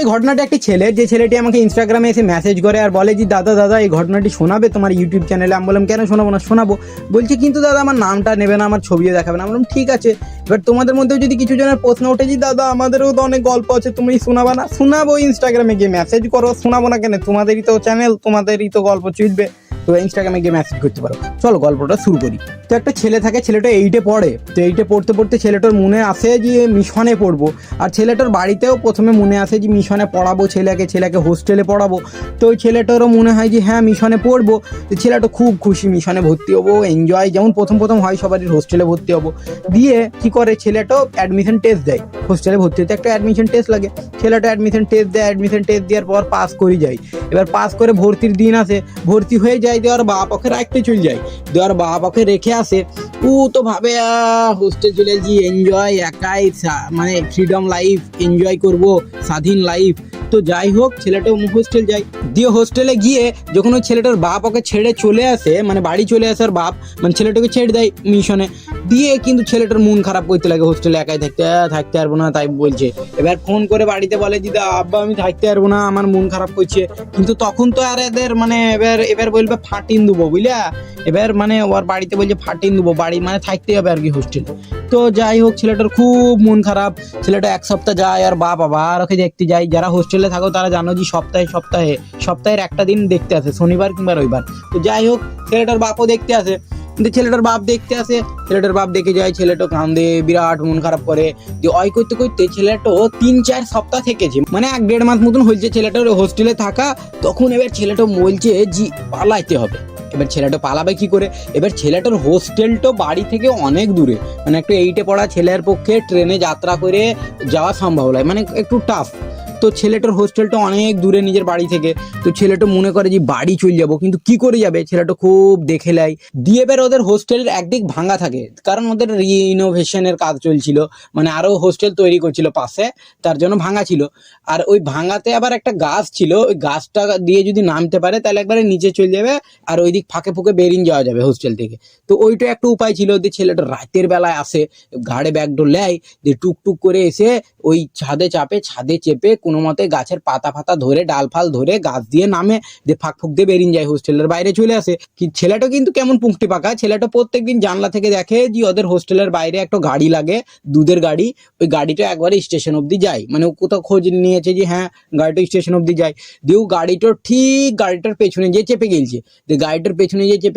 ঘটনাটা একটি ছেলে, যে ছেলেটি আমাকে ইনস্টাগ্রামে এসে মেসেজ করে আর বলে যে দাদা দাদা এই ঘটনাটি শোনাবে তোমার ইউটিউব চ্যানেলে। আমি বললাম কেন শোনাবো না, শোনাবো। বলছি কিন্তু দাদা আমার নামটা নেবে না, আমার ছবিও দেখাবে না। আমি বললাম ঠিক আছে। এবার তোমাদের মধ্যেও যদি কিছু জনের প্রশ্ন ওঠে যে দাদা আমাদেরও তো অনেক গল্প আছে, তুমি শোনাবা না? শোনাবো, ইনস্টাগ্রামে গিয়ে মেসেজ করো, শোনাবো না কেন? তোমাদেরই তো চ্যানেল, তোমাদেরই তো গল্প চলবে, তো ইনস্টাগ্রামে গিয়ে মেসেজ করতে পারো। চলো গল্পটা শুরু করি। তো একটা ছেলে থাকে, ছেলেটা 8-এ পড়ে। তো 8-এ পড়তে পড়তে ছেলেটার মনে আসে যে মিশনে পড়বো। আর ছেলেটার বাড়িতেও প্রথমে মনে আসে যে মিশনে পড়াবো ছেলেকে হোস্টেলে পড়াবো। তো ওই ছেলেটারও মনে হয় যে হ্যাঁ মিশনে পড়বো। তো ছেলেটা খুব খুশি, মিশনে ভর্তি হবো, এনজয়, যেমন প্রথম হয় সবারই হোস্টেলে ভর্তি হবো। দিয়ে কি করে ছেলেটাও অ্যাডমিশন টেস্ট দেয়। হোস্টেলে ভর্তি হতে একটা অ্যাডমিশন টেস্ট লাগে। ছেলেটা অ্যাডমিশন টেস্ট দেয়, অ্যাডমিশন টেস্ট দেওয়ার পর পাস করে যায়। এবার পাস করে ভর্তির দিন আসে, ভর্তি হয়ে যায়, দেওয়ার বাবা পক্ষে রাখতে চলে যায়, দেওয়ার বাবা পক্ষে রেখে আসে। ও তো ভাবে হোস্টেল চলে যাচ্ছি, এনজয়, একাই মানে ফ্রিডম লাইফ এনজয় করব, স্বাধীন লাইফ। তো যাই হোক ছেলেটাও হোস্টেল যায়। দিয়ে হোস্টেলে গিয়ে যখন ওই ছেলেটার বাপ ওকে ছেড়ে চলে আসে, মানে বাড়ি চলে আসে, আর বাপ মানে ছেলেটাকে ছেড়ে দেয় মিশনে। দিয়ে কিন্তু ছেলেটার মন খারাপ করতে লাগে, হোস্টেলে একাই থাকতে পারবো না তাই বলছে। এবার ফোন করে বাড়িতে বলে দিদা আব্বা আমি থাকতে পারবো না, আমার মন খারাপ করছে। কিন্তু তখন তো আর এদের মানে এবার বলবে ফাটিন দেবো বুঝলা। এবার মানে ওর বাড়িতে বলছে ফাটিন দেবো, বাড়ি মানে থাকতে হবে আর কি হোস্টেলে। তো যাই হোক ছেলেটার খুব মন খারাপ। ছেলেটা এক সপ্তাহ যায় আর বাপ আবার ওকে দেখতে যায়। যারা হোস্টেলে থাকো তারা জানো যে সপ্তাহের একটা দিন দেখতে আসে, শনিবার কিংবা রবিবার। তো যাই হোক ছেলেটার বাপও দেখতে আসে। কিন্তু ছেলেটার বাপ দেখতে আসে, ছেলেটার বাপ দেখে যায়, ছেলেটা কান্দে, বিরাট মন খারাপ করে। যে ওই করতে করতে ছেলেটা 3-4 সপ্তাহ থেকেছে, মানে 1-1.5 মাস মতন হয়েছে ছেলেটার হোস্টেলে থাকা। তখন এবার ছেলেটা বলছে যে পালাইতে হবে। এবার ছেলেটা পালাবে কি করে? এবার ছেলেটার হোস্টেলটা বাড়ি থেকে অনেক দূরে, মানে একটু 8-এ পড়া ছেলের পক্ষে ট্রেনে যাত্রা করে যাওয়া সম্ভব নয়, মানে একটু টাফ। তো ছেলেটার হোস্টেলটা অনেক দূরে নিজের বাড়ি থেকে। তো ছেলেটা মনে করে যে বাড়ি চলে যাবো, কিন্তু কি করে যাবে? ছেলেটা খুব দেখে লাই। দিয়ে এবার ওদের হোস্টেলের একদিক ভাঙা থাকে, কারণ ওদের রিনোভেশনের কাজ চলছিল, মানে আরো হোস্টেল তৈরি করছিল পাশে, তার জন্য ভাঙা ছিল। আর ওই ভাঙাতে আবার একটা গাছ ছিল, ওই গাছটা দিয়ে যদি নামতে পারে তাহলে একবারে নিচে চলে যাবে, আর ওই দিক ফাঁকে ফুঁকে বেরিয়ে যাওয়া যাবে হোস্টেল থেকে। তো ওইটা একটা উপায় ছিল। যে ছেলেটা রাতের বেলায় আসে, ঘাড়ে ব্যাগটা নেয়, দিয়ে টুকটুক করে এসে ওই ছাদে চেপে কোনো মতে গাছের পাতা ফাতা ধরে, ডাল ফাল ধরে গাছ দিয়ে নামে, দিয়ে ফাঁক ফুক দিয়ে বেরিয়ে যায়, হোস্টেলের বাইরে চলে আসে। কি ছেলেটা কিন্তু কেমন পুংটি পাকা, ছেলেটা প্রত্যেকদিন জানলা থেকে দেখে যে ওদের হোস্টেলের বাইরে একটা গাড়ি লাগে, দুধের গাড়ি। ওই গাড়িটা একবারে স্টেশন অব্দি যায়, মানে ও কোথাও খোঁজ নিয়েছে যে হ্যাঁ গাড়িটা স্টেশন অব্দি যায়। দিয়ে গাড়িটার পেছনে যে চেপে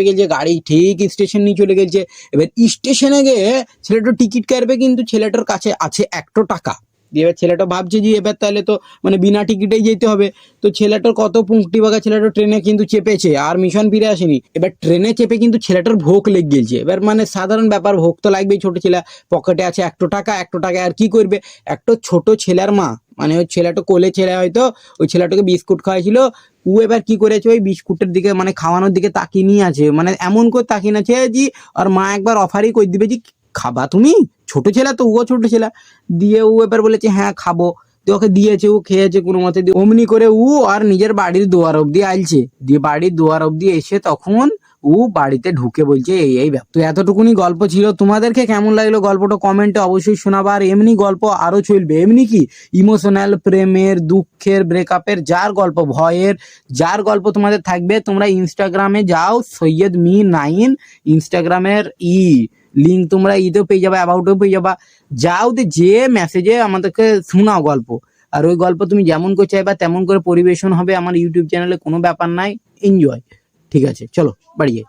গেলছে, গাড়ি ঠিক স্টেশন নিয়ে চলে গেছে। এবার স্টেশনে গিয়ে ছেলেটা টিকিট কাটবে, কিন্তু ছেলেটার কাছে আছে 1 টাকা। এবার ছেলেটা ভাবছে যে এবার তাহলে তো মানে বিনা টিকিটেই যেতে হবে। তো ছেলেটার কত পুংটি বাগা, ছেলেটা ট্রেনে কিন্তু চেপেছে আর মিশন ফিরে আসেনি। এবার ট্রেনে চেপে কিন্তু ছেলেটার ভোগ লেগে গেছে। এবার মানে সাধারণ ব্যাপার, ভোগ তো লাগবেই, ছোট ছেলে, পকেটে আছে 1 টাকা আর কি করবে? একটা ছোট ছেলের মা, মানে ওই ছেলেটা কোলে ছেলে, হয়তো ওই ছেলেটাকে বিস্কুট খাওয়াইছিল। ও এবার কি করেছে, ওই বিস্কুটের দিকে মানে খাওয়ানোর দিকে তাকিয়ে নিয়ে আছে, মানে এমন করে তাকিয়ে আছে যে আর মা একবার অফারই করে দিবে যে খাবা তুমি, ছোট ছেলে তো, ও ছোট ছেলে। দিয়ে ও এবার বলেছে হ্যাঁ খাবো। দিয়ে ওকে দিয়েছে, ও খেয়েছে কোনো মতে। অমনি করে ও আর নিজের বাড়ির দুয়ার অব্দি আইলছে। দিয়ে বাড়ির দুয়ার অব্দি এসে তখন ও বাড়িতে ঢুকে বলছে এই ব্যাপার। তো এতটুকুনি গল্প ছিল। তোমাদেরকে কেমন লাগলো গল্পটা কমেন্টে অবশ্যই শোনাবা। আর এমনি গল্প আরো চলবে, এমনি কি ইমোশনাল, প্রেমের, দুঃখের, ব্রেকআপের, যার গল্প, ভয়ের, যার গল্প তোমাদের থাকবে, তোমরা ইনস্টাগ্রামে যাও, সৈয়দ মি 9 ইনস্টাগ্রামের লিঙ্ক তোমরা ইতেও পেয়ে যাবা, অ্যাবাউটেও পেয়ে যাবা। যাও যে মেসেজে আমাদেরকে শোনাও গল্প। আর ওই গল্প তুমি যেমন করে চাইবা তেমন করে পরিবেশন হবে আমার ইউটিউব চ্যানেলে, কোনো ব্যাপার নাই, এনজয়। ঠিক আছে চলো বাড়ি যাই।